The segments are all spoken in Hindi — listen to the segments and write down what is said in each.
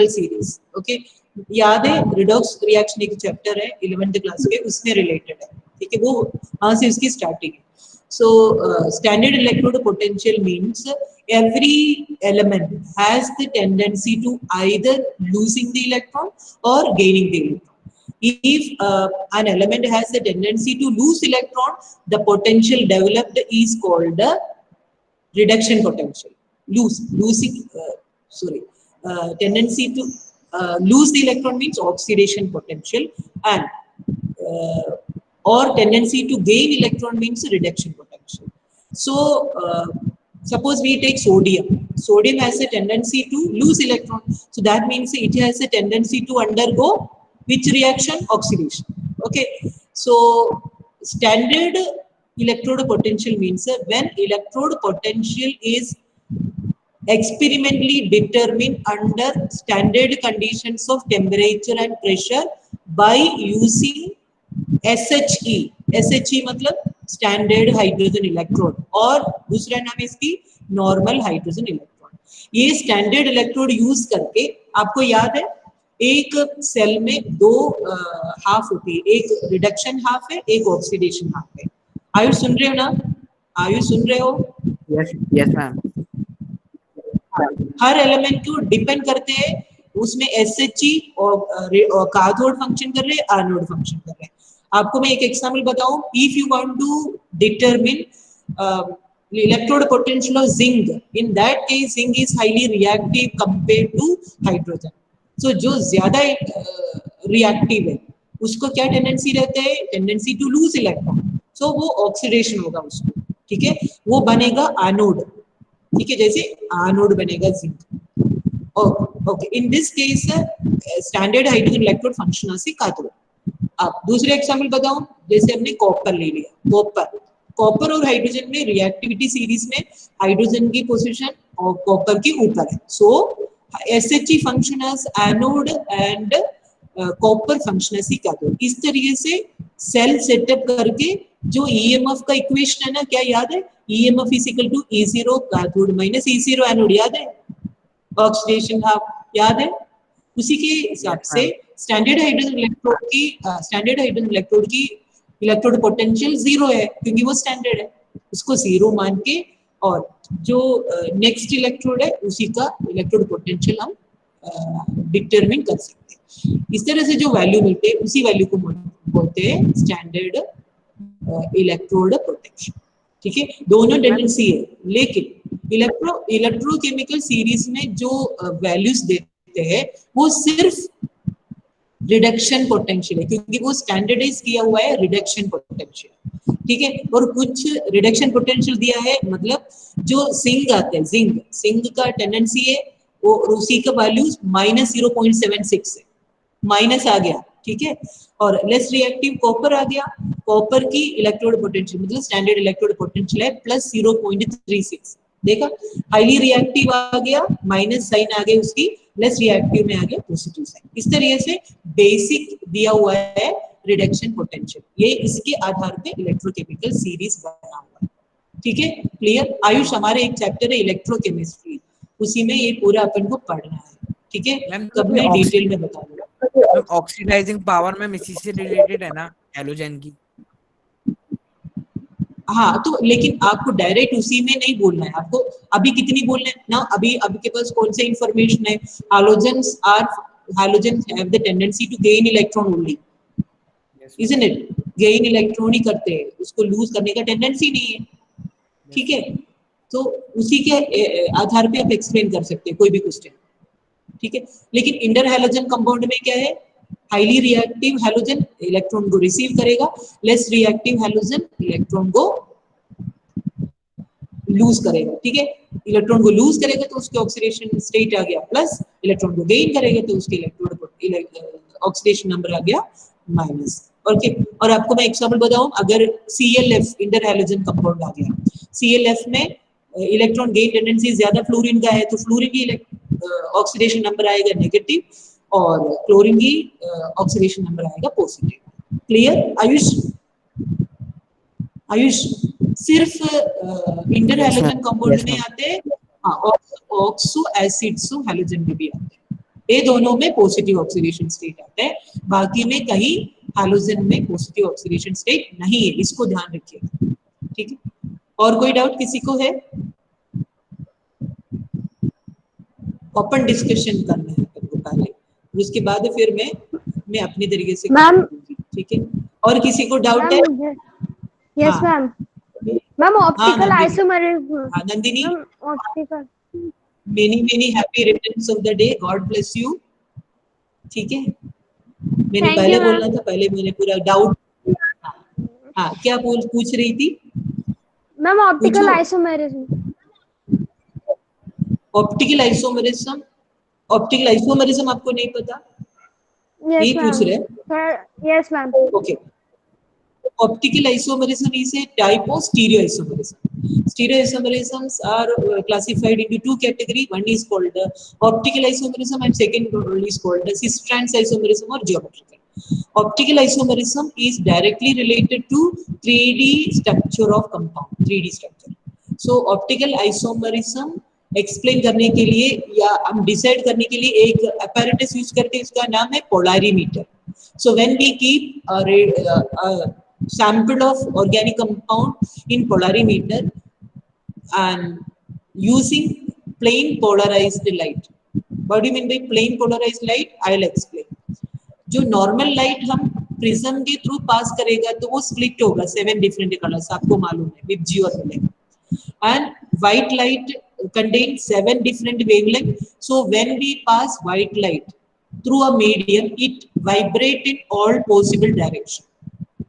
सीरीज। ओके, याद है रिडॉक्स रिएक्शन एक चैप्टर है 11th क्लास के, उसमें रिलेटेड है, ठीक है, वो वहां से उसकी स्टार्टिंग है। So standard electrode potential means every element has the tendency to either losing the electron or gaining the electron. If an element has the tendency to lose electron, the potential developed is called the reduction potential. Tendency to lose the electron means oxidation potential, and or tendency to gain electron means reduction potential. So suppose we take sodium. Sodium has a tendency to lose electron, so that means it has a tendency to undergo which reaction? Oxidation. Okay, so standard electrode potential means when electrode potential is experimentally determined under standard conditions of temperature and pressure by using SHE. SHE मतलब स्टैंडर्ड हाइड्रोजन इलेक्ट्रोड, और दूसरा नाम है इसकी नॉर्मल हाइड्रोजन इलेक्ट्रोड। ये स्टैंडर्ड इलेक्ट्रोड यूज करके, आपको याद है एक सेल में दो हाफ होती है, एक रिडक्शन हाफ है, एक ऑक्सीडेशन हाफ है। आयुष सुन रहे हो ना? आयुष सुन रहे हो? Yes yes ma'am. हर एलिमेंट को डिपेंड करते हैं, उसमें SHE और कैथोड फंक्शन कर रहे हैं, एनोड फंक्शन कर रहे हैं। आपको मैं एक एग्जांपल बताऊं, if you want to determine electrode potential of zinc, in that case zinc is highly reactive compared to hydrogen. So जो ज्यादा रिएक्टिव है उसको क्या टेंडेंसी रहता है? टेंडेंसी टू लूज इलेक्ट्रॉन, सो वो ऑक्सीडेशन होगा उसको, ठीक है, वो बनेगा एनोड, ठीक है, जैसे एनोड बनेगा zinc. Okay, in this case standard hydrogen electrode function से कैथोड। अब दूसरे एग्जांपल बताऊं, जैसे हमने कॉपर ले लिया। कॉपर और हाइड्रोजन में रिएक्टिविटी सीरीज में हाइड्रोजन की पोजीशन और कॉपर के ऊपर है, so SHE function as anode and copper function as cathode. इस तरीके से सेल सेटअप करके जो EMF का इक्वेशन है ना, क्या याद है? EMF is equal to E0 cathode minus E0 anode, याद है? ऑक्सीडेशन हाफ, याद है? उसी के हिसाब से स्टैंडर्ड हाइड्रोजन इलेक्ट्रोड की इलेक्ट्रोड पोटेंशियल 0 है, क्योंकि वो स्टैंडर्ड है, उसको 0 मान के, और जो नेक्स्ट इलेक्ट्रोड है उसी का इलेक्ट्रोड पोटेंशियल हम डिटरमिन कर सकते हैं। इस तरह से जो वैल्यू मिलते हैं उसी वैल्यू को बोलते हैं स्टैंडर्ड इलेक्ट्रोड पोटेंशियल, ठीक है। दोनों टेंडेंसी है, लेकिन इलेक्ट्रोकेमिकल सीरीज में जो वैल्यूज देते हैं वो सिर्फ रिडक्शन पोटेंशियल है, क्योंकि वो स्टैंडर्डाइज किया हुआ है रिडक्शन पोटेंशियल, ठीक है। और कुछ रिडक्शन पोटेंशियल दिया है, मतलब जो जिंक आते हैं, जिंक का टेंडेंसी है वो, उसी का वैल्यूज -0.76 है, माइनस आ गया, ठीक है। और लेस रिएक्टिव कॉपर आ गया, कॉपर की इलेक्ट्रोड पोटेंशियल मतलब स्टैंडर्ड इलेक्ट्रोड पोटेंशियल है +0.36, देखा। हाईली रिएक्टिव आ गया, माइनस साइन आ गया उसकी, लेस रिएक्टिव में आ गया पॉजिटिव साइन। इस तरीके से बेसिक दिया हुआ है रिडक्शन पोटेंशियल, ये इसके आधार पे इलेक्ट्रोकेमिकल सीरीज बना हुआ है, ठीक है, क्लियर। आयुष, हमारे एक चैप्टर है इलेक्ट्रोकेमिस्ट्री, उसी में ये पूरा अपन को पढ़ना है, ठीक है, तब मैं डिटेल में बताऊंगा। ऑक्सीडाइजिंग पावर में इसी से रिलेटेड है ना हैलोजन की? हाँ, तो लेकिन आपको डायरेक्ट उसी में नहीं बोलना है, आपको अभी कितनी बोलना है ना, अभी के पास कौन सा इंफॉर्मेशन है? Halogen have the tendency to gain electron only, isn't it? Gain electron ही करते हैं, उसको लूज करने का टेंडेंसी नहीं है, ठीक है। तो उसी के आधार पे आप एक्सप्लेन कर सकते हैं कोई भी क्वेश्चन, ठीक है। लेकिन इंटर हैलोजन कंपाउंड में क्या है? हाईली रिएक्टिव हैलोजन इलेक्ट्रॉन को रिसीव करेगा, लेस रिएक्टिव हैलोजन इलेक्ट्रॉन को लूज करेगा, ठीक है। इलेक्ट्रॉन को लूज करेगा तो उसके ऑक्सीडेशन स्टेट आ गया प्लस, इलेक्ट्रॉन को गेन करेगा तो उसके इलेक्ट्रोड ऑक्सीडेशन नंबर आ गया माइनस, ओके। और आपको मैं एग्जांपल बताऊं, अगर ClF इंटर हैलोजन कंपाउंड आ गया, ClF में इलेक्ट्रॉन गेन टेंडेंसी ज्यादा फ्लोरीन का है, तो फ्लोरीन की ऑक्सीडेशन नंबर आएगा नेगेटिव, और क्लोरीन की ऑक्सीडेशन नंबर आएगा पॉजिटिव, क्लियर। आयुष सिर्फ इंटर हैलोजन कंपाउंड में आते हैं, ऑक्सो एसिड्सो हैलोजन में भी आते हैं, ये दोनों में पॉजिटिव ऑक्सीडेशन स्टेट आता है, बाकी में कहीं हैलोजन में पॉजिटिव ऑक्सीडेशन स्टेट नहीं है, इसको ध्यान रखिएगा, ठीक है। और कोई डाउट किसी को है? ओपन डिस्कशन करना है आपको पहले, उसके बाद फिर मैं अपने तरीके से मैम, ठीक है। और किसी को डाउट है? Yes ma'am. Ma'am optical isomerism. हाँ Nandini, ma'am optical, many happy returns of the day, god bless you, ठीक है। मैंने Thank पहले you, बोलना था, पहले मैंने पूरा डाउट, हाँ क्या पूछ रही थी? मैम ऑप्टिकल पूछो। Isomerism. Optical isomerism, optical isomerism आपको नहीं पता? यस यही पूछ रहे हैं? Ma'am, yes ma'am. Okay. Optical isomerism is a type of stereoisomerism. Stereoisomerisms are classified into two categories. One is called optical isomerism and second is called cis-trans isomerism or geometrical. Optical isomerism is directly related to 3D structure of compound, 3D structure. So optical isomerism explain करने के लिए या हम डिसाइड करने के लिए एक apparatus यूज करते हैं, इसका नाम है polarimeter. So when we keep a sample of organic compound in polarimeter and using plain polarized light. What do you mean by plain polarized light? I'll explain. जो नॉर्मल लाइट हम प्रिज्म के थ्रू पास करेगा तो वो स्प्लिट होगा 7 डिफरेंट कलर्स, आपको मालूम है, विद जी और black. And white light contains 7 different wavelengths. So when we pass white light through a medium, it vibrates in all possible direction.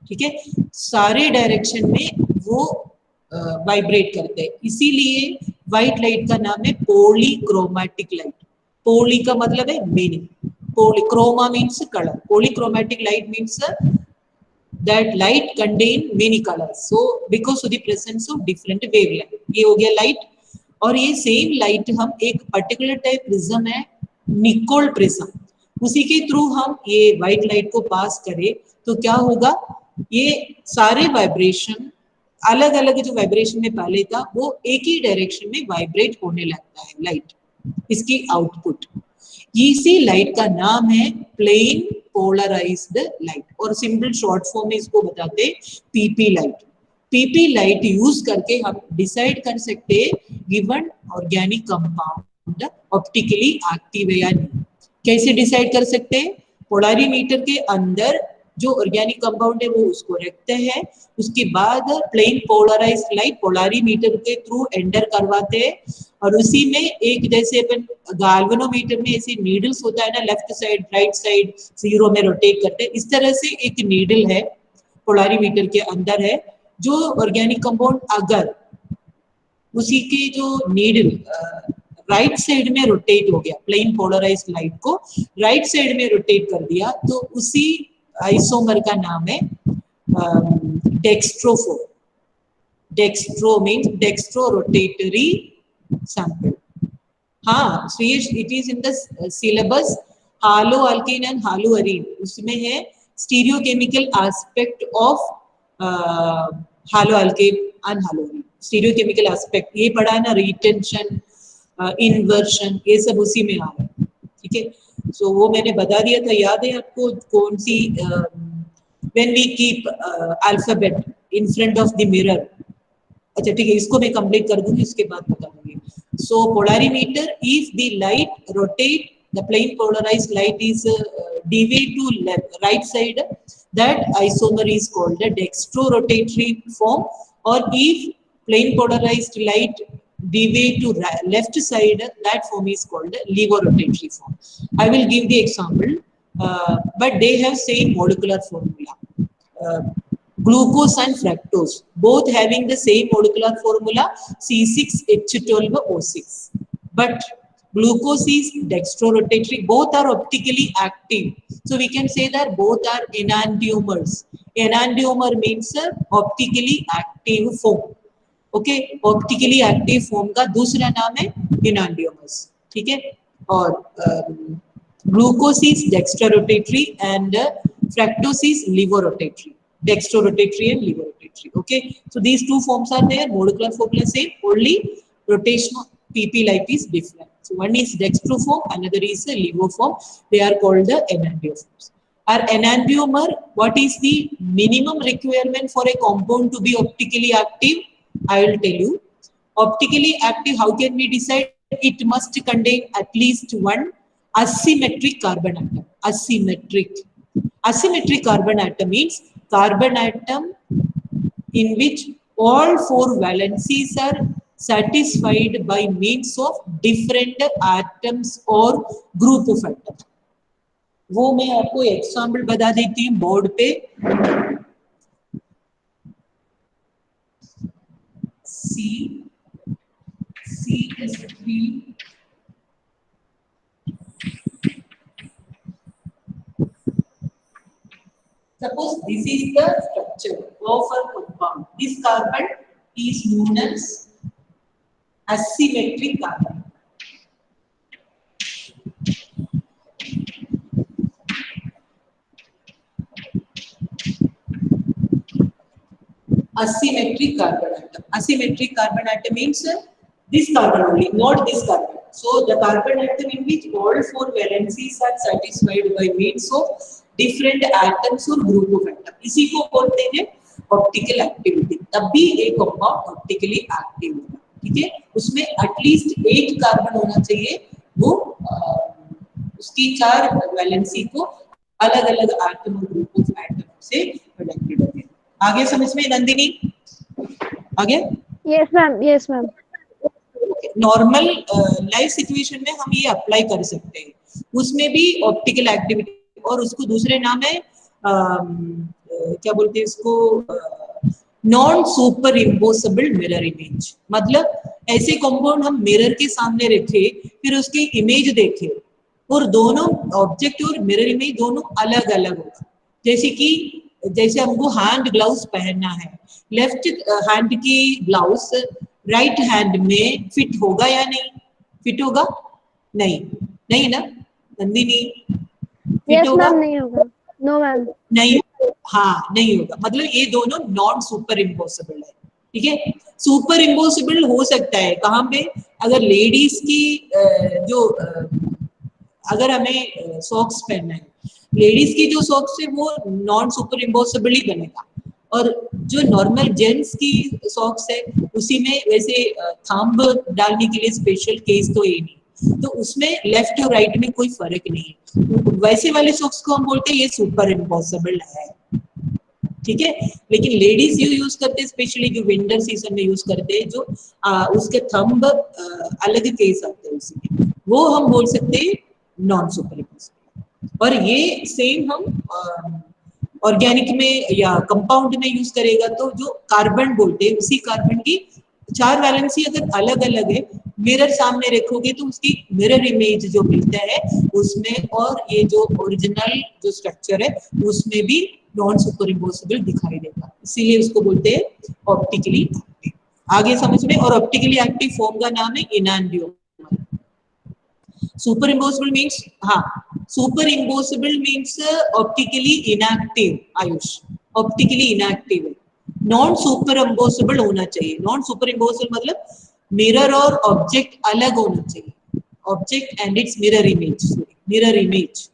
ठीक है, सारे डायरेक्शन में वो वाइब्रेट करते हैं, इसीलिए व्हाइट लाइट का नाम है पॉलीक्रोमैटिक लाइट. पोली का मतलब है many, polychroma means color, polychromatic light means that light contain many colors, so because of the presence of different wavelength. ये हो गया लाइट. और ये सेम लाइट हम एक पर्टिकुलर टाइप प्रिज्म है निकोल प्रिज्म, उसी के थ्रू हम ये व्हाइट लाइट को पास करें तो क्या होगा, ये सारे वाइब्रेशन अलग अलग जो वाइब्रेशन में पहले था वो एक ही डायरेक्शन में वाइब्रेट होने लगता है लाइट, इसकी आउटपुट. इसी लाइट का नाम है प्लेन पोलराइज्ड लाइट, और सिंपल शॉर्ट फॉर्म में इसको बताते हैं PP light. PP light use करके हम डिसाइड कर सकते हैं given organic compound optically active है या नहीं. कैसे डिसाइड कर सकते हैं? पोलरीमीटर के अंदर जो ऑर्गेनिक कंपाउंड है वो उसको रखते हैं, उसके बाद प्लेन पोलराइज्ड लाइट पोलरीमीटर के थ्रू एंटर करवाते हैं, और उसी में एक जैसे अपन गाल्वेनोमीटर में ऐसे नीडल्स होता है ना, left side right side zero में रोटेट करते हैं, इस तरह से एक नीडल है पोलरीमीटर के अंदर है, जो ऑर्गेनिक कंपाउंड अगर उसी के जो नीडल राइट साइड में रोटेट हो गया, प्लेन पोलराइज्ड लाइट को राइट साइड में रोटेट कर दिया, तो उसी आइसोमर का नाम है डेक्स्ट्रोफोर. Dextro means dextro rotatory sample. हाँ Shreyas, it is in the syllabus halo alkane and halo arene, उसमें है stereochemical aspect of halo alkane and halo arene. Stereochemical aspect ये पढ़ा है ना, रिटेंशन, इन्वर्शन, ये सब उसी में आ रहा है. ठीक है, सो वो मैंने बता दिया था, याद है आपको कौन सी, when we keep alphabet in front of the mirror. अच्छा ठीक है, इसको मैं कंप्लीट कर दूंगी, उसके बाद बता दूंगी. So polarimeter, if the light rotate, the plane polarised light is deviate to left right side, that isomer is called a dextro-rotatory form. Or if plane polarized light deviate to left side, that form is called a levorotatory form. I will give the example, but they have same molecular formula. Glucose and fructose both having the same molecular formula C6H12O6, but glucose is dextrorotatory, both are optically active, so we can say that both are enantiomers. Enantiomer means optically active form. Okay, optically active form का दूसरा नाम है enantiomers. ठीक है, और glucose is dextrorotatory and fructose is levorotatory. Dextrorotatory and livorotatory. Okay, so these two forms are there. Molecular formula same, only rotational PP life is different. So one is dextroform, another is a levoform. They are called the enantioforms. Our enantiomer, what is the minimum requirement for a compound to be optically active? I will tell you. Optically active, how can we decide? It must contain at least one asymmetric carbon atom. Asymmetric carbon atom means carbon atom in which all four valencies are satisfied by means of different atoms or group of atoms. वो मैं आपको एग्जाम्पल बता देती हूँ बोर्ड पे. CH3 suppose this is the structure of a compound. This carbon is known as asymmetric carbon. Asymmetric carbon atom. Asymmetric carbon atom means this carbon only, not this carbon. So the carbon atom in which all four valencies are satisfied by means of different atoms or group of atoms. इसी को बोलते हैं ऑप्टिकल एक्टिविटी. तब भी एक कंपाउंड ऑप्टिकली एक्टिव होगा. ठीक है, उसमें एटलीस्ट 8 कार्बन होना चाहिए. वो उसकी 4 वैलेंसी को अलग अलग एटम और ग्रुप ऑफ एटम से कनेक्टेड होंगे. आगे समझ में नंदिनी? आगे? Yes ma'am, yes ma'am. Normal life situation में हम ये अप्लाई कर सकते हैं. उसमें भी ऑप्टिकल एक्टिविटी, और उसको दूसरे नाम है क्या बोलते हैं इसको, non super impossible mirror image. मतलब ऐसे कंपाउंड हम मिरर के सामने रखे, फिर उसकी इमेज देखे, और दोनों ऑब्जेक्ट और मिरर इमेज दोनों अलग अलग होगा. जैसे हमको हैंड ग्लव्स पहनना है, लेफ्ट हैंड की ग्लव्स राइट हैंड में फिट होगा या नहीं? फिट होगा? नहीं ना नंदिनी? यस मैम, नहीं होगा. नो मैम, नहीं. हाँ, नहीं होगा. मतलब ये दोनों नॉन सुपर इम्पॉसिबल है. ठीक है, सुपर इम्पॉसिबल हो सकता है कहाँ पे? अगर लेडीज की अगर हमें सॉक्स पहनना है, लेडीज की जो सॉक्स है वो नॉन सुपर इम्पॉसिबल ही बनेगा. और जो नॉर्मल जेंट्स की सॉक्स है उसी में वैसे थंब डालने के लिए स्पेशल केस तो ये नहीं, तो उसमें लेफ्ट और राइट में कोई फर्क नहीं है. वैसे वाले सॉक्स को हम बोलते हैं ये सुपर इम्पॉसिबल है. ठीक है, लेकिन लेडीज यूज करते हैं, स्पेशली जो विंटर सीजन में यूज करते हैं, जो उसके थंब अलग केस आते हैं उसमें, वो हम बोल सकते हैं नॉन सुपर इम्पॉसिबल. और ये सेम हम ऑर्गेनिक में या कंपाउंड में यूज करेगा तो जो कार्बन बोलते हैं, उसी कार्बन की 4 वैलेंसी अगर अलग अलग है, मिरर सामने रखोगे तो उसकी मिरर इमेज जो मिलता है उसमें, और ये जो ओरिजिनल जो स्ट्रक्चर है उसमें भी नॉन सुपर इम्पॉसिबल दिखाई देगा. इसीलिए उसको बोलते हैं ऑप्टिकली एक्टिव. आगे समझ में? और ऑप्टिकली एक्टिव फॉर्म का नाम है एनांटियोमर. सुपर इम्पॉसिबल मीन्स, हाँ, super impossible means optically inactive. Ayush, optically inactive है. नॉन सुपर इम्पॉसिबल होना चाहिए. नॉन सुपर इम्पॉसिबल मतलब मिरर और ऑब्जेक्ट अलग होना चाहिए. Object and it's mirror image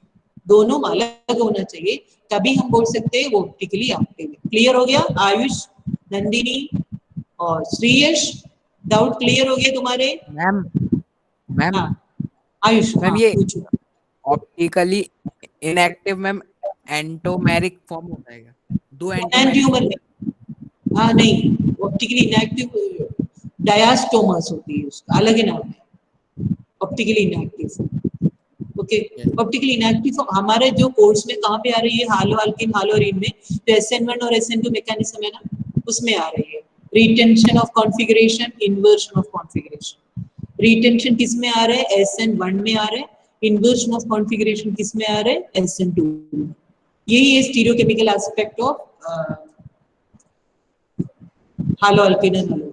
दोनों अलग होना चाहिए, तभी हम बोल सकते हैं वो ऑप्टिकली एक्टिव है. क्लियर हो गया? आयुष, नंदिनी और श्रेयश, डाउट क्लियर हो गए तुम्हारे? मैम हाँ, आयुष मैम, ये ऑप्टिकली इनएक्टिव मैम एंटोमेरिक फॉर्म हो जाएगा. दो एंटियोमर में, हाँ नहीं, ऑप्टिकली इनएक्टिव डायस्टोमर्स होती है, उसका अलग ही नाम है optically inactive. Okay, optically inactive हमारे जो कोर्स में कहाँ पे आ रही है? हालो अल्किन हालो अरीन में. तो SN1 और SN2 मैकेनिज्म है ना, उसमें आ रही है. Retention of configuration, inversion of configuration. Retention किस में आ रहा है? SN1 में आ रहा है. इन्वर्शन ऑफ कॉन्फ़िगरेशन किस में आ रहा है? SN2 में. यही है stereochemical aspect of halo alkane and halo.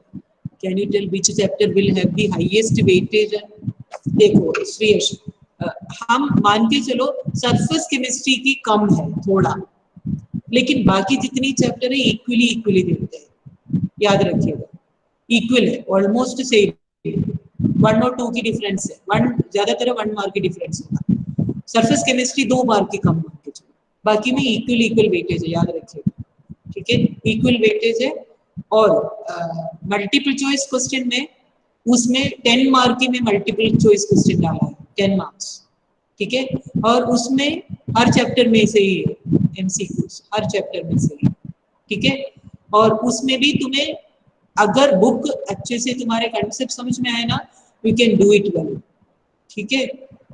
Can you tell which chapter will have the highest weightage? देखो श्रेयश, हम मान के चलो सरफेस केमिस्ट्री की कम है थोड़ा, लेकिन बाकी जितनी चैप्टर है इक्वली देते हैं. याद रखिएगा, इक्वल है, ऑलमोस्ट सेम. 1 और 2 की डिफरेंस है, 1 ज्यादातर 1 मार्क की डिफरेंस होगा। सरफेस केमिस्ट्री 2 मार्क की कम मान के चलो, बाकी में इक्वल वेटेज है, याद रखिएगा, ठीक है, इक्वल वेटेज है। और मल्टीपल चॉइस क्वेश्चन में उसमें 10 मार्क की में मल्टीपल चॉइस क्वेश्चन डाला है, 10 मार्क्स, ठीक है, और उसमें हर चैप्टर में से ही है एमसीक्यूज, हर चैप्टर में से ही, ठीक है। और उसमें भी तुम्हें अगर बुक अच्छे से तुम्हारे कंसेप्ट समझ में आए ना, you can do it well, ठीक है।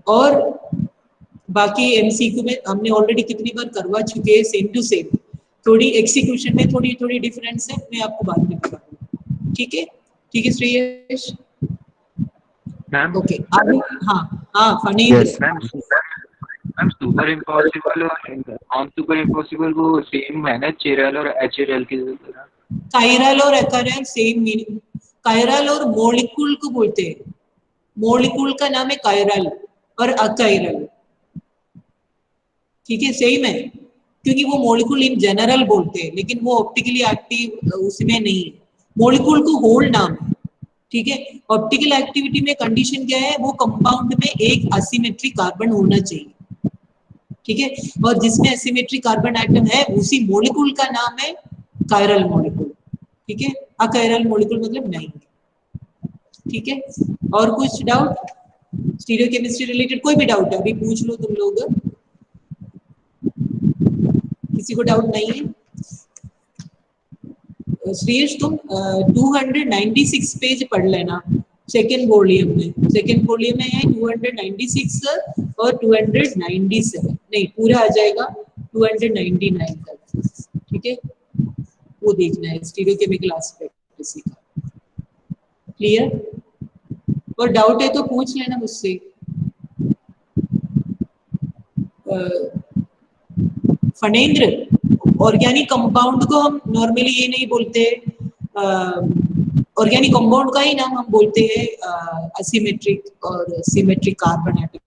और बाकी एमसीक्यू में हमने ऑलरेडी कितनी बार करवा चुके हैं, सेम टू सेम, थोड़ी एग्जीक्यूशन में थोड़ी थोड़ी डिफरेंस है, मैं आपको बाद में बता दूंगा, ठीक है, ठीक है श्रेयस, मैम ओके आगे। हाँ हाँ Phanindra, yes ma'am. Ma'am super impossible और नॉन सुपर इम्पॉसिबल वो सेम है ना, चिरल और एचएल की तरह? कायरल और एकरल सेम मीनिंग, कायरल और मॉलिक्यूल को बोलते हैं, मॉलिक्यूल का नाम है कायरल और अकायरल, ठीक है, सेम है, क्योंकि वो मॉलिक्यूल इन जनरल बोलते हैं, लेकिन वो ऑप्टिकली एक्टिव उसमें नहीं है, मॉलिक्यूल को होल नाम है, ठीक है। ऑप्टिकल एक्टिविटी में कंडीशन क्या है, वो कंपाउंड में एक असिमेट्रिक कार्बन होना चाहिए, ठीक है, और जिसमें असिमेट्रिक कार्बन एटम है उसी मॉलिक्यूल का नाम है कायरल मॉलिक्यूल, ठीक है, अकायरल मॉलिक्यूल मतलब नहीं, ठीक है। और कुछ डाउट स्टीरियोकेमिस्ट्री रिलेटेड, कोई भी डाउट है अभी पूछ लो तुम लोग, किसी को डाउट नहीं है? श्रेयस तुम 296 पेज पढ़ लेना सेकेंड वॉल्यूम में, सेकेंड वॉल्यूम में है 296 और 297, नहीं पूरा आ जाएगा 299 तक, ठीक है, वो देखना है स्टीरियोकेमिकल एस्पेक्ट इसी का, क्लियर? और डाउट है तो पूछ लेना मुझसे। फनेंद्र, ऑर्गेनिक कंपाउंड को हम नॉर्मली ये नहीं बोलते, ऑर्गेनिक कंपाउंड का ही नाम हम बोलते हैं असिमेट्रिक और सिमेट्रिक कार्बन एटम।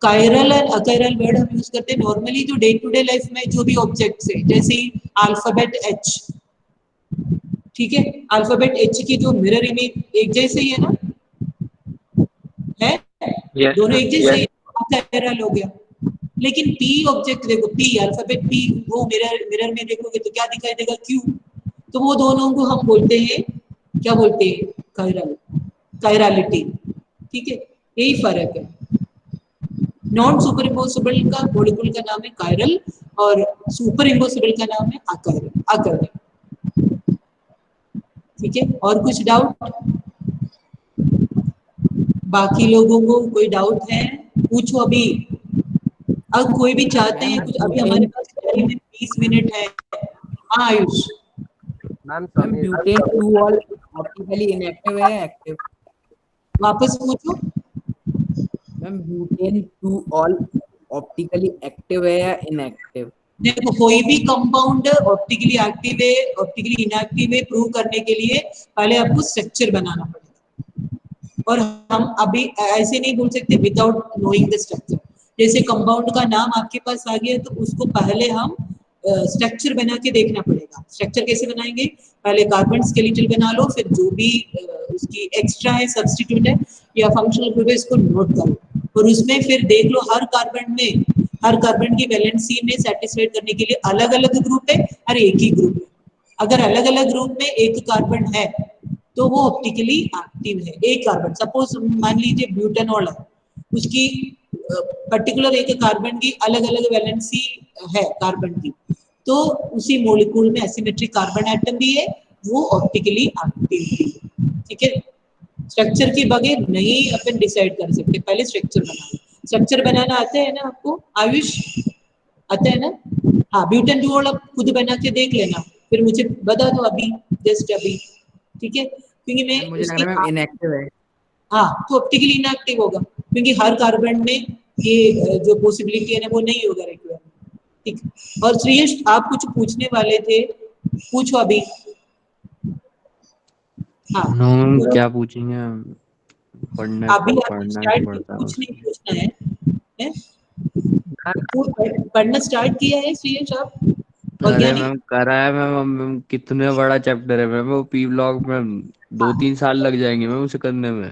कायरल और अकायरल वर्ड हम यूज करते हैं नॉर्मली जो डे टू डे लाइफ में जो भी ऑब्जेक्ट्स है, जैसे अल्फाबेट एच, ठीक है, अल्फाबेट एच की जो मिरर इमेज एक जैसे ही है ना, है Yes, दोनों एक जैसे yes. अकायरल हो गया। लेकिन पी ऑब्जेक्ट देखो, पी अल्फाबेट पी, वो मिरर में देखोगे तो क्या दिखाई देगा, क्यू, तो वो दोनों को हम बोलते हैं, क्या बोलते हैं, कायरल, कायरालिटी, ठीक है, यही फर्क है। नॉन सुपर इम्पॉसिबल का मॉलिक्यूल का नाम है कायरल और सुपर इम्पॉसिबल का नाम है अकायरल, अकायरल, ठीक है। और कुछ डाउट बाकी लोगों को, कोई डाउट है पूछो अभी, अब कोई भी चाहते हैं कुछ, अभी हमारे पास 20 मिनट है। हाँ Ayush, ma'am butane 2 all optically inactive है एक्टिव? वापस पूछो। Ma'am butane 2 all optically active है या इनएक्टिव? देखो कोई भी कंपाउंड ऑप्टिकली एक्टिव है ऑप्टिकली इनएक्टिव है प्रूव करने के लिए पहले आपको स्ट्रक्चर बनाना पड़ेगा, और हम अभी ऐसे नहीं बोल सकते विदाउट नोइंग द स्ट्रक्चर। जैसे कंपाउंड का नाम आपके पास आ गया तो उसको पहले हम स्ट्रक्चर बना के देखना पड़ेगा। स्ट्रक्चर कैसे बनाएंगे, पहले कार्बन स्केलेटल बना लो, फिर जो भी उसकी एक्स्ट्रा है, सब्स्टिट्यूट है या फंक्शनल ग्रुप है, इसको नोट करो, और उसमें फिर देख लो हर कार्बन में, हर कार्बन की वैलेंसी में सेटिस्फाइड करने के लिए अलग अलग ग्रुप है और एक ही ग्रुप है। अगर अलग अलग ग्रुप में एक कार्बन है तो वो ऑप्टिकली एक्टिव है। एक कार्बन सपोज मान लीजिए ब्यूटेनॉल है, उसकी पर्टिकुलर एक कार्बन की अलग अलग वैलेंसी है कार्बन की, तो उसी मॉलिक्यूल में एसिमेट्रिक कार्बन एटम भी है, वो ऑप्टिकली एक्टिव भी है, ठीक है। स्ट्रक्चर के बगैर नहीं अपन डिसाइड कर सकते, पहले स्ट्रक्चर बनाना। स्ट्रक्चर बनाना आता है ना आपको आयुष, आता है ना? हाँ ब्यूटेनॉल आप खुद बना के देख लेना, फिर मुझे बता दो अभी, जस्ट अभी, ठीक है, क्योंकि मैं मुझे लग रहा है मैम इनएक्टिव है। हाँ तो ऑप्टिकली इनएक्टिव होगा, क्योंकि हर कार्बन में ये जो पॉसिबिलिटी है ना वो नहीं होगा रिक्वायरमेंट, ठीक। और श्रेयस आप कुछ पूछने वाले थे, पूछो अभी। हाँ नो मैम क्या पूछेंगे, पढ़ना अभी आपको पढ़ना स्टार्ट पड़ता है कुछ नहीं पूछना है? पढ़ना स्टार्ट किया है श्रेयस आप? अरे ऑर्गेनिक मैम करा है मैम, कितने बड़ा चैप्टर है मैम वो पी ब्लॉक में, 2-3 साल लग जाएंगे मैम उसे करने में।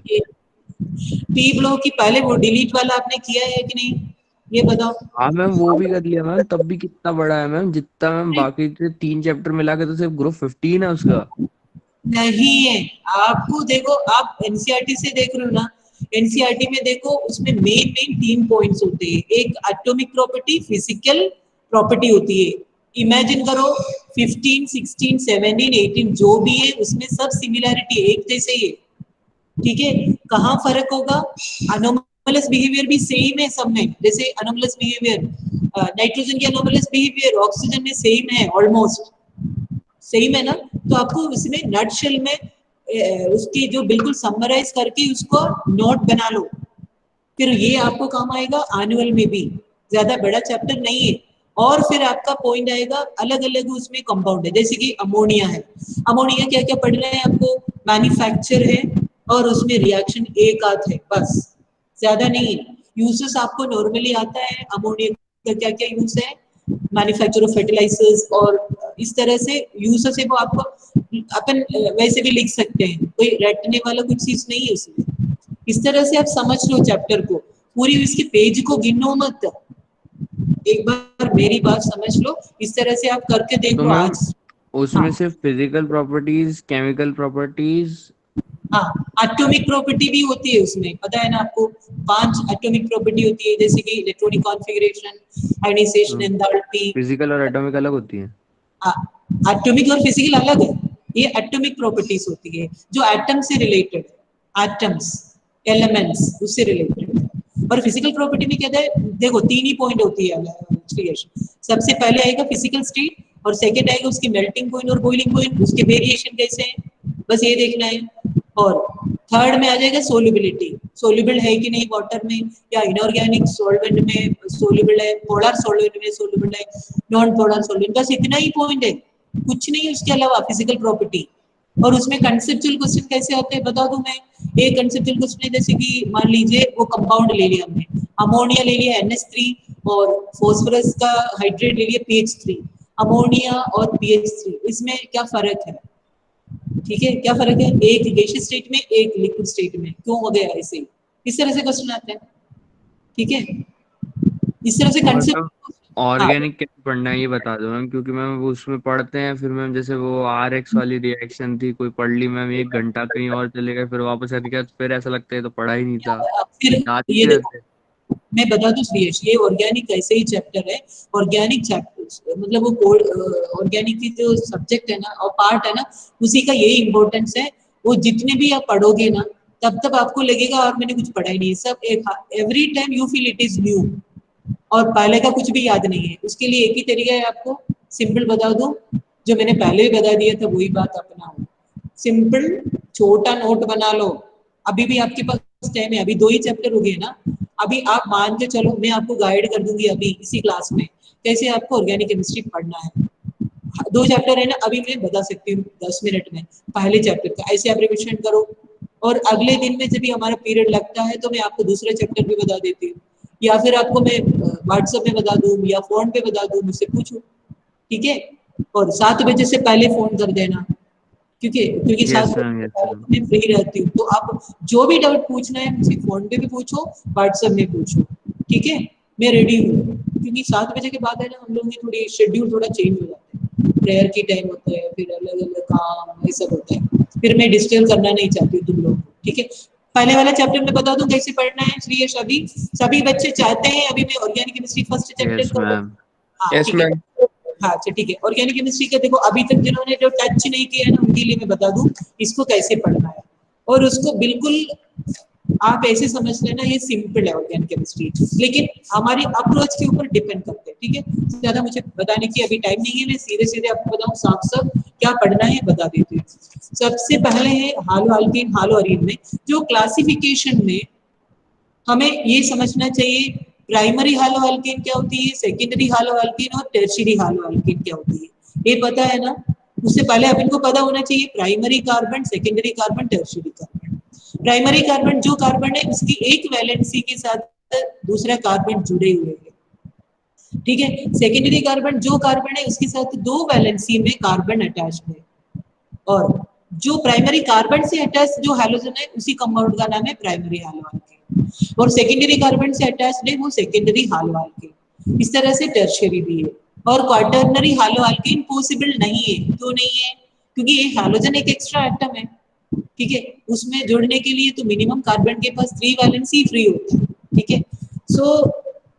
पी ब्लॉक की पहले वो डिलीट वाला आपने किया है कि नहीं, ये बताओ। हाँ मैम वो भी कर लिया मैम, तब भी कितना बड़ा है मैम, जितना मैम बाकी के 3 चैप्टर मिला के तो सिर्फ ग्रुप 15 है उसका। नहीं है, आपको देखो, आप एनसीईआरटी से देख रहे हो ना, एनसीईआरटी में देखो उसमें मेन मेन 3 पॉइंट्स होते हैं। एक एटॉमिक प्रॉपर्टी, फिजिकल प्रॉपर्टी होती है। इमेजिन करो 15, 16, 17, 18 जो भी है उसमें सब सिमिलैरिटी है, एक जैसे ही है, ठीक है। कहाँ फर्क होगा, अनोमलस बिहेवियर भी सेम है सब में, जैसे अनोमलस बिहेवियर नाइट्रोजन की अनोमलस बिहेवियर ऑक्सीजन में सेम है, ऑलमोस्ट सेम है ना। तो आपको उसमें नटशेल में उसकी जो बिल्कुल समराइज करके उसको नोट बना लो, फिर ये आपको काम आएगा एनुअल में भी, ज्यादा बड़ा चैप्टर नहीं है। और फिर आपका पॉइंट आएगा अलग अलग उसमें कंपाउंड है, जैसे कि अमोनिया है, अमोनिया क्या क्या पढ़ रहे हैं आपको, मैन्युफैक्चर है और उसमें रिएक्शन एक आध है बस, ज्यादा नहीं है। यूजेस आपको नॉर्मली आता है अमोनिया का क्या क्या यूज है, मैन्युफैक्चर ऑफ फर्टिलाइजर्स, और इस तरह से यूजेस है वो आपको अपन वैसे भी लिख सकते हैं, कोई रटने वाला कुछ चीज नहीं है उसमें। इस तरह से आप समझ लो चैप्टर को, पूरी इसके पेज को गिनो मत, एक बार मेरी बात समझ लो, इस तरह से आप करके तो देखो मैम आज। उसमें हाँ सिर्फ फिजिकल प्रॉपर्टीज, केमिकल प्रॉपर्टीज। हाँ, एटॉमिक प्रॉपर्टी भी होती है उसमें, पता है ना आपको, 5 एटॉमिक प्रॉपर्टी होती है, जैसे कि electronic configuration, ionisation, enthalpy. Physical और एटॉमिक अलग होती है। एटॉमिक और फिजिकल अलग है, ये एटॉमिक प्रॉपर्टीज होती है जो एटम से रिलेटेड, एटम्स, एलिमेंट्स उससे रिलेटेड है। और फिजिकल प्रॉपर्टी में क्या है, देखो 3 ही पॉइंट होती है क्रिएशन। सबसे पहले आएगा फिजिकल स्टेट, और सेकंड आएगा उसकी मेल्टिंग पॉइंट और बॉइलिंग पॉइंट, उसके वेरिएशन कैसे हैं, बस ये देखना है। और थर्ड में आ जाएगा सोल्युबिलिटी, सोल्युबल है कि नहीं वाटर में, या इनऑर्गेनिक सॉल्वेंट में सोल्युबल है, पोलर सॉल्वेंट में सोल्युबल है, नॉन पोलर सॉल्वेंट, बस इतना ही पॉइंट है, कुछ नहीं उसके अलावा फिजिकल प्रॉपर्टी। और उसमें कंसेप्चुअल क्वेश्चन कैसे आते हैं बता दूं मैं, एक कंसेप्चुअल क्वेश्चन है, जैसे कि मान लीजिए वो कंपाउंड ले लिया हमने, अमोनिया ले लिया NH3 और फास्फोरस का हाइड्रेट ले लिया PH3, अमोनिया और PH3 इसमें क्या फर्क है, ठीक है, क्या फर्क है, एक गैसियस स्टेट में एक लिक्विड स्टेट में, क्यों हो गया ऐसे, इस तरह से क्वेश्चन आते हैं, ठीक है, इस तरह से और कंसेप्ट। मैम हाँ ऑर्गेनिक कैसे पढ़ना है ये बता दो मैम, क्योंकि मैम वो उसमें पढ़ते हैं, फिर मैम जैसे वो RX वाली रिएक्शन थी, कोई पढ़ ली मैम 1 घंटा कहीं और चले गए, फिर वापस आ गया, फिर ऐसा लगता है तो पढ़ा ही नहीं था, फिर याद ही ये नहीं देखो, रहते। मैं बता दूं श्रेयस, ये ऑर्गेनिक ऐसे ही चैप्टर है, ऑर्गेनिक चैप्टर मतलब वो ऑर्गेनिक की जो सब्जेक्ट है ना और पार्ट है ना, उसी का यही इंपॉर्टेंस है। वो जितने भी आप पढ़ोगे ना, तब तब आपको लगेगा और मैंने कुछ पढ़ा ही नहीं, सब एक, every time you feel it is new, और पहले का कुछ भी याद नहीं है। उसके लिए एक ही तरीका है, आपको सिंपल बता दूं, जो मैंने पहले भी बता दिया था वही बात अपनाओ, सिंपल छोटा नोट बना लो। अभी भी आपके पास टाइम है, अभी 2 ही चैप्टर हो गए ना, अभी आप मान के चलो, मैं आपको गाइड कर दूंगी अभी इसी क्लास में कैसे आपको ऑर्गेनिक केमिस्ट्री पढ़ना है। 2 चैप्टर है ना, अभी मैं बता सकती हूँ 10 मिनट में पहले चैप्टर का, ऐसे आप रिविजन करो, और अगले दिन में जब भी हमारा पीरियड लगता है तो मैं आपको दूसरा चैप्टर भी बता देती हूँ, या फिर आपको मैं व्हाट्सएप में बता दूँ या फोन पे बता दूँ, मुझसे पूछो, ठीक है। और 7 बजे से पहले फोन कर देना, क्योंकि 7 यस मैम, बजे से यस पहले मैम। मैं फ्री रहती हूँ, तो आप जो भी डाउट पूछना है मुझसे फोन पे भी पूछो, व्हाट्सएप में पूछो, ठीक है, मैं रेडी हूँ। क्योंकि 7 बजे के बाद है ना, हम लोग की थोड़ी शेड्यूल थोड़ा चेंज हो जाता है, प्रेयर की टाइम होता है, फिर अलग अलग काम ये सब होता है, फिर मैं डिस्टर्ब करना नहीं चाहती हूँ तुम लोग को, ठीक है। पहले वाला चैप्टर में बता दूं कैसे पढ़ना है, इसलिए सभी बच्चे चाहते हैं अभी मैं organic chemistry first chapter yes करूँ। मैम। हाँ यस ठीक है, मैम। हाँ अच्छा ठीक है, ऑर्गेनिक केमिस्ट्री का देखो अभी तक जिन्होंने जो टच नहीं किया है ना, उनके लिए मैं बता दूं इसको कैसे पढ़ना है, और उसको बिल्कुल आप ऐसे समझ लेना ये सिंपल है ऑर्गेनिक केमिस्ट्री, लेकिन हमारी अप्रोच के ऊपर डिपेंड करते हैं, ठीक है। ज्यादा मुझे बताने की अभी टाइम नहीं है, मैं सीधे सीधे आपको बताऊं साफ साफ क्या पढ़ना है बता देती हूँ। सबसे पहले है हालो अल्कीन हालो अरीन में, जो क्लासिफिकेशन में हमें ये समझना चाहिए, प्राइमरी हालो अल्कीन क्या होती है, सेकेंडरी हालो अल्कीन और टर्शियरी हालो अल्कीन क्या होती है, ये पता है ना। उससे पहले अपन को पता होना चाहिए primary carbon, secondary carbon, tertiary carbon. Primary carbon जो कार्बन है उसकी एक वैलेंसी के साथ दूसरा कार्बन जुड़े हुए हैं, ठीक है। सेकेंडरी कार्बन जो कार्बन है उसके साथ 2 वैलेंसी में कार्बन अटैच्ड है, और जो प्राइमरी कार्बन से अटैच जो हैलोजन है उसी कंपाउंड का नाम है प्राइमरी हैलो अल्कीन। और सेकेंडरी कार्बन से अटैच्ड है वो सेकेंडरी हालो अल्केन। इस तरह से टर्शियरी भी है। और क्वाटर्नरी हालो अल्केन पॉसिबल नहीं है। क्यों नहीं है? क्योंकि ये हालोजन एक एक्स्ट्रा एटम है, ठीक है, उसमें जुड़ने के लिए तो मिनिमम कार्बन के पास 3 वैलेंसी फ्री होता है, ठीक है। सो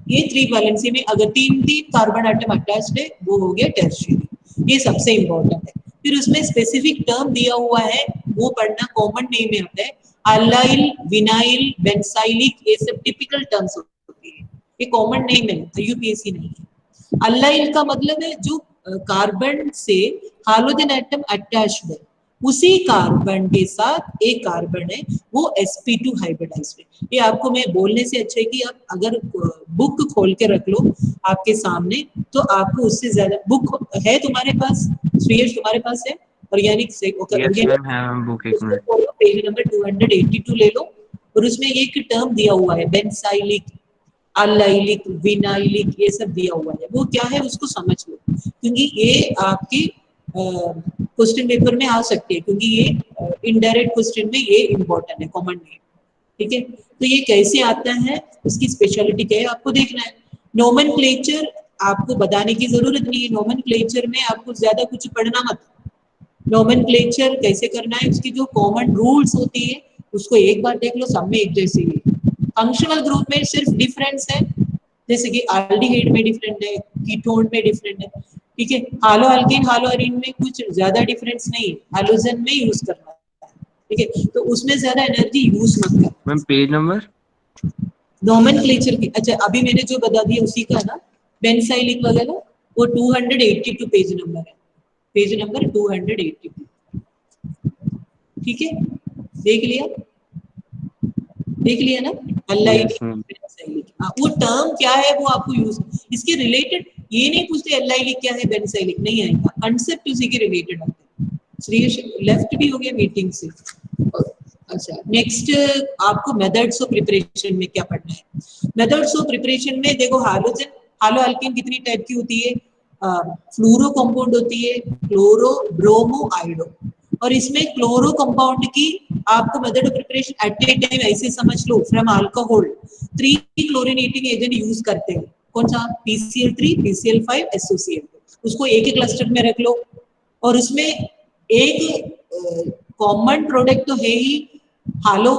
ये 3 वैलेंसी में अगर 3 कार्बन एटम अटैच्ड है वो हो गया टर्शियरी। ये सबसे इंपॉर्टेंट है। फिर उसमें स्पेसिफिक टर्म दिया हुआ है, वो पढ़ना कॉमन नेम में आता है। अल्लाइल, विनाइल, बेंसाइलिक, ये सब टिपिकल टर्म्स होती है, ये कॉमन नेम है, तो यूपीएससी नहीं है। अल्लाइल का मतलब है जो कार्बन से हाइड्रोजन एटम अटैच्ड है, उसी कार्बन के साथ एक कार्बन है वो sp2 हाइब्रिडाइज्ड है। ये आपको मैं बोलने से अच्छा है कि आप अगर बुक खोल के रख लो आपके सामने, तो आपको उससे ज्यादा बुक है तुम्हारे पास, श्रेयस तुम्हारे पास है ऑर्गेनिक से बुक एक मिनट, पेज नंबर 282 ले लो, और उसमें एक टर्म दिया हुआ है बेंसाइलिक, अल्लाइलिक, विनाइलिक, ये सब दिया हुआ है। वो क्या है उसको समझ लो, क्योंकि ये आपके क्वेश्चन पेपर में आ सकते हैं, क्योंकि ये इनडायरेक्ट क्वेश्चन में ये इंपॉर्टेंट है, कॉमन नेम, ठीक है। तो ये कैसे आता है, उसकी स्पेशलिटी क्या है आपको देखना है। नोमेनक्लेचर आपको बताने की जरूरत नहीं है, नोमेनक्लेचर में आपको ज्यादा कुछ पढ़ना मत। नोमेनक्लेचर कैसे करना है, उसकी जो कॉमन रूल्स होती है उसको एक बार देख लो, सब में एक जैसे ही। फंक्शनल ग्रुप में सिर्फ डिफरेंस है, जैसे कि एल्डिहाइड में डिफरेंट है, कीटोन में डिफरेंट है, ठीक है। हालो अल्केन, हालो अरीन में कुछ ज्यादा डिफरेंस नहीं है, हैलोजन में यूज करना है, ठीक है। तो उसमें ज्यादा एनर्जी यूज मत कर। मैम पेज नंबर नोमेनक्लेचर की, अच्छा अभी मैंने जो बता दिया उसी का ना, बेंसाइलिक वगैरह वो 282 पेज नंबर है, पेज नंबर 282, ठीक है। देख लिया ना, अल्लाइलिक, बेंसाइलिक, वो टर्म क्या है वो आपको यूज, इसके रिलेटेड ये नहीं पूछते अल्लाइलिक क्या है, बेंसाइलिक नहीं आएगा, कंसेप्ट उसी के रिलेटेड आते हैं। श्रेयस लेफ्ट भी हो गया मीटिंग से। अच्छा नेक्स्ट आपको मेथड्स ऑफ प्रिपरेशन में क्या पढ़ना है। मेथड्स ऑफ प्रिपरेशन में देखो, हालोजन, हालो अल्केन कितनी टाइप की होती है, फ्लोरो कंपाउंड होती है, क्लोरो, ब्रोमो, आयोडो। और इसमें क्लोरो कंपाउंड की आपको method of preparation at a time ऐसे समझ लो, from alcohol 3 chlorinating agent use करते हैं, कौन सा, PCl3, PCl5, SOCl, उसको एक एक क्लस्टर में रख लो। और उसमें एक कॉमन प्रोडक्ट तो है ही, हालो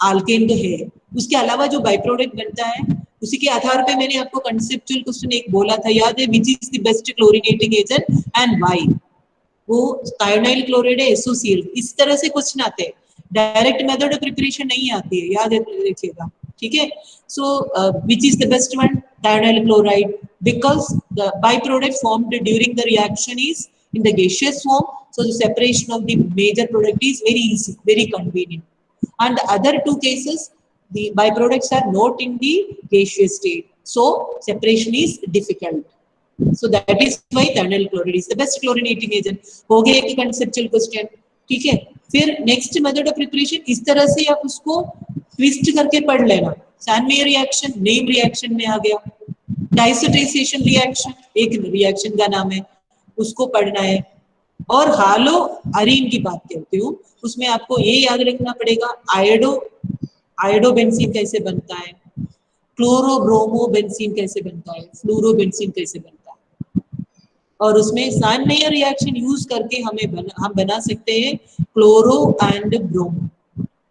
अल्केन तो है, उसके अलावा जो बाय प्रोडक्ट बनता है उसी के आधार पे मैंने आपको कंसेप्चुअल क्वेश्चन एक बोला था, याद है, which is the best chlorinating agent and why. वो थायोनाइल क्लोराइड है, SOCl, इस तरह से क्वेश्चन आते हैं, डायरेक्ट मेथड ऑफ प्रिपरेशन नहीं आती है, याद रखिएगा, ठीक है। So which is the best one, thionyl chloride, because the by product formed during the reaction is in the gaseous form, so the separation of the major product is very easy, very convenient. And the other two cases, the byproducts are not in the gaseous state, so separation is difficult. So that is why thionyl chloride is the best chlorinating agent. हो गया एक conceptual question, ठीक है। फिर next method of preparation, इस तरह से आप उसको twist करके पढ़ लेना। Sandmeyer reaction, name reaction में आ गया, डाइसोटेशिएशन रिएक्शन एक रिएक्शन का नाम है, उसको पढ़ना है। और हालो अरीन की बात करती हूँ, उसमें आपको ये याद रखना पड़ेगा, आयोडो बेंजीन कैसे बनता है, क्लोरो ब्रोमो बेंजीन कैसे बनता है, फ्लोरो बेंजीन कैसे बनता है। और उसमें सैनमेयर रिएक्शन यूज करके हम बना सकते हैं क्लोरो एंड ब्रोमो,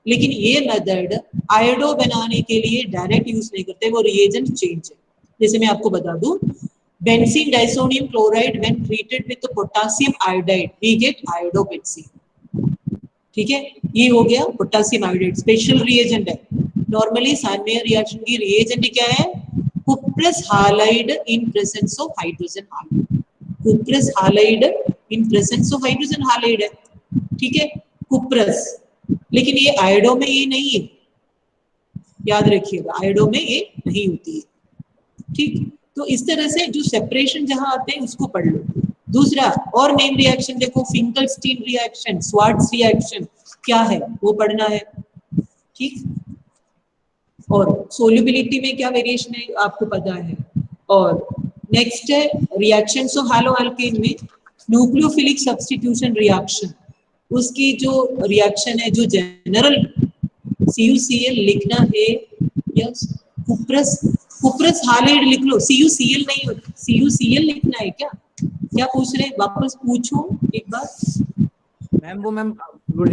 लेकिन ये मेथड आयोडो बनाने के लिए डायरेक्ट यूज नहीं करते, वो रिएजेंट चेंज है। जैसे मैं आपको बता दूं, benzene diazonium chloride when treated with potassium iodide we get iodobenzene, ठीक है। ये हो गया पोटेशियम आयोडाइड, स्पेशल रिएजेंट है। नॉर्मली सैनमेयर रिएक्शन की रिएजेंट क्या है, cuprous halide in presence of hydrogen halide, cuprous halide in presence of hydrogen halide है, ठीक है, cuprous। लेकिन ये आयोडो में ये नहीं है, याद रखिएगा, आयोडो में ये नहीं होती है, ठीक। तो इस तरह से जो सेपरेशन जहां आते हैं उसको पढ़ लो। दूसरा और नेम रिएक्शन देखो, फिंकलस्टीन रिएक्शन, स्वार्ट्ज रिएक्शन क्या है वो पढ़ना है, ठीक। और सोल्युबिलिटी में क्या वेरिएशन है आपको पता है। और नेक्स्ट है रिएक्शंस ऑफ हालो अल्केन में न्यूक्लियोफिलिक सब्स्टिट्यूशन रिएक्शन, उसकी जो रिएक्शन है, जो जनरल CuCl लिखना है यस कुप्रस, कुप्रस हालाइड लिख लो, CuCl नहीं होता, CuCl लिखना है क्या? क्या पूछ रहे हैं, वापस पूछो एक बार। मैम वो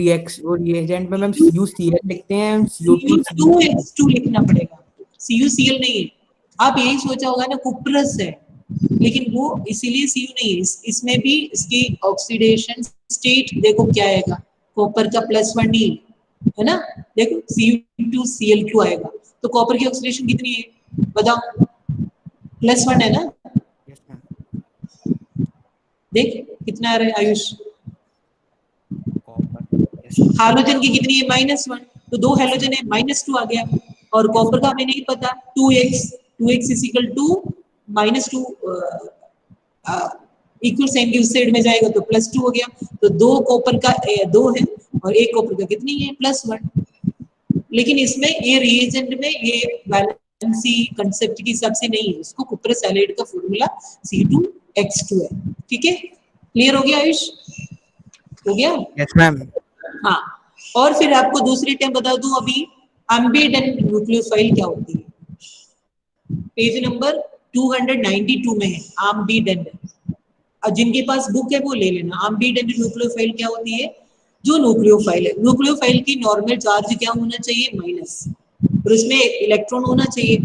रिएजेंट में मैम CuCl लिखते हैं, CO2 Cu2H2 लिखना पड़ेगा, CuCl नहीं है। आप यही सोचा होगा ना कुप्रस है, लेकिन वो इसीलिए Cu नहीं है। इसमें भी इसकी ऑक्सीडेशन स्टेट देखो क्या आएगा, कॉपर का +1 नहीं है ना, देखो Cu2Cl2 आएगा। तो कॉपर की ऑक्सीडेशन कितनी है बताओ, +1 है ना, देख कितना आ रहा है आयुष, हाइड्रोजन की कितनी है -1, तो 2 हाइड्रोजन है -2 आ गया, और कॉपर का हमें नहीं पता 2x -2 इक्वल साइन की उस साइड में जाएगा तो +2 हो गया, तो 2 कॉपर का 2 है और 1 कॉपर का कितनी है +1। लेकिन इसमें ये रिएजेंट में ये वैलेंसी कांसेप्ट के हिसाब से नहीं है, इसको कुप्रस हैलाइड का फॉर्मूला C2H2 है। ठीक है, क्लियर हो गया आयुष, हो गया? Yes ma'am. हाँ, और फिर आपको दूसरी टाइम बता दूं अभी, अम्बिडेंट न्यूक्लियोफाइल क्या होती है, पेज नंबर 292 में है अम्बिडेंट। जिनके पास बुक है वो ले लेना। अम्बिडेंट न्यूक्लियोफाइल क्या होती है, जो न्यूक्लियोफाइल है, न्यूक्लियोफाइल की नॉर्मल चार्ज क्या होना चाहिए -, और उसमें इलेक्ट्रॉन होना चाहिए।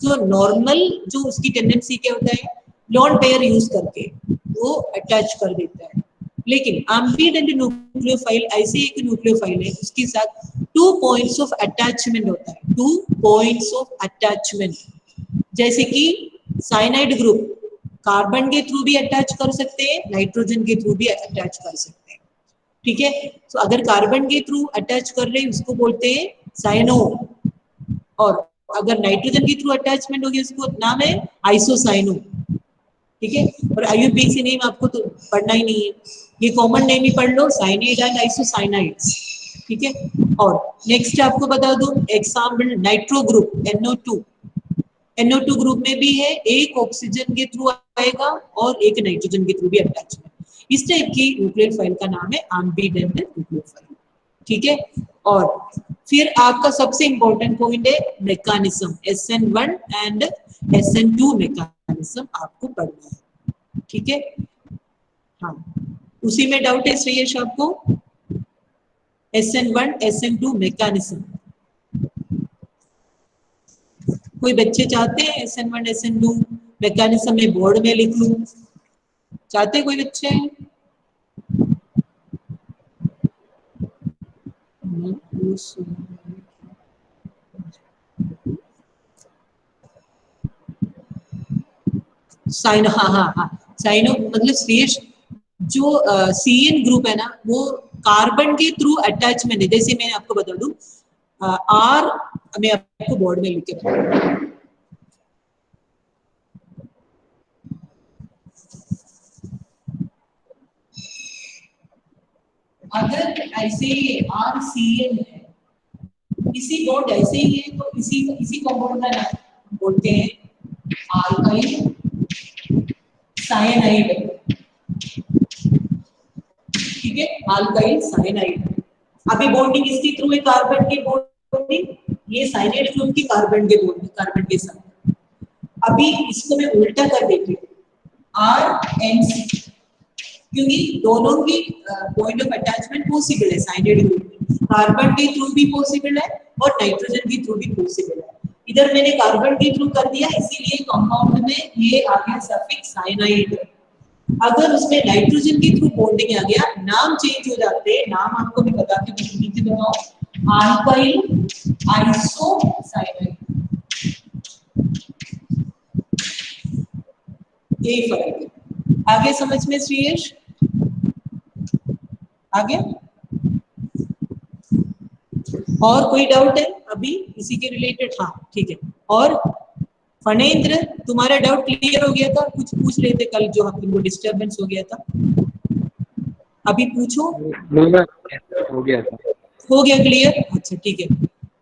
तो नॉर्मल जो उसकी टेंडेंसी क्या होता है, लॉन पेयर यूज करके वो अटैच कर देता है। लेकिन अम्बिडेंट न्यूक्लियोफाइल ऐसे एक न्यूक्लियोफाइल है उसके साथ 2 पॉइंट्स ऑफ अटैचमेंट होता है, 2 पॉइंट्स ऑफ अटैचमेंट। जैसे कि साइनाइड ग्रुप कार्बन के थ्रू भी अटैच कर सकते हैं, नाइट्रोजन के थ्रू भी अटैच कर सकते हैं। ठीक है, तो अगर कार्बन के थ्रू अटैच कर रहे हैं उसको बोलते हैं साइनो, और अगर नाइट्रोजन के थ्रू अटैचमेंट होगी उसको नाम है आइसोसाइनो। ठीक है, और IUPAC नेम आपको तो पढ़ना ही नहीं है, ये कॉमन नेम ही पढ़ लो, साइनाइड एंड आइसोसाइनाइड्स। ठीक है, और नेक्स्ट आपको बता दूं example nitro group NO2 group में भी है, एक ऑक्सीजन के थ्रू आएगा और एक नाइट्रोजन के थ्रू भी अटैचमेंट। इस टाइप की न्यूक्लियोफाइल का नाम है अम्बिडेंट न्यूक्लियोफाइल। ठीक है, और फिर आपका सबसे इंपॉर्टेंट पॉइंट है mechanism, SN1 and SN2 mechanism आपको पढ़ना है। ठीक है, हाँ, उसी में डाउट है श्रेयश आपको, SN1 SN2 मैकेनिज्म कोई बच्चे चाहते हैं SN1 SN2 मैकेनिज्म में बोर्ड में लिख लूं, चाहते कोई बच्चे? साइनो, हाँ साइनो मतलब श्रेयश जो CN ग्रुप है ना वो कार्बन के थ्रू अटैचमेंट है। जैसे मैं आपको बता दूं R, मैं आपको बोर्ड में लिख के बताऊं, अगर ऐसे ही RCN है, इसी बॉन्ड ऐसे ही है तो इसी कंपाउंड का नाम बोलते हैं अल्काइल साइनाइड। ठीक है, अल्काइल साइनाइड। अभी बॉन्डिंग इसके थ्रू है, कार्बन की बॉन्डिंग, ये साइनाइड ग्रुप की कार्बन के बॉन्डिंग कार्बन के साथ। अभी इसको मैं उल्टा कर देती हूँ, RNC, क्योंकि दोनों की पॉइंट ऑफ अटैचमेंट पॉसिबल है साइनाइड ग्रुप में, कार्बन के थ्रू भी पॉसिबल है और नाइट्रोजन के थ्रू भी पॉसिबल है। इधर मैंने कार्बन के थ्रू कर दिया इसीलिए कंपाउंड में ये आ गया सफिक्स साइनाइड। अगर उसमें नाइट्रोजन के थ्रू बॉन्डिंग आ गया, नाम चेंज हो जाते हैं, नाम आपको मैं बताती हूँ, नीचे बताओ, अल्काइल आइसोसाइनाइड। यही फर्क है। आगे समझ में श्रेयश, आगे और कोई डाउट है अभी इसी के रिलेटेड? हाँ ठीक है, और फणेंद्र तुम्हारा डाउट क्लियर हो गया था, कुछ पूछ रहे थे कल जो हम तुमको डिस्टरबेंस हो गया था, अभी पूछो। हो गया था, हो गया क्लियर, अच्छा ठीक है।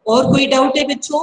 और कोई डाउट है बच्चों?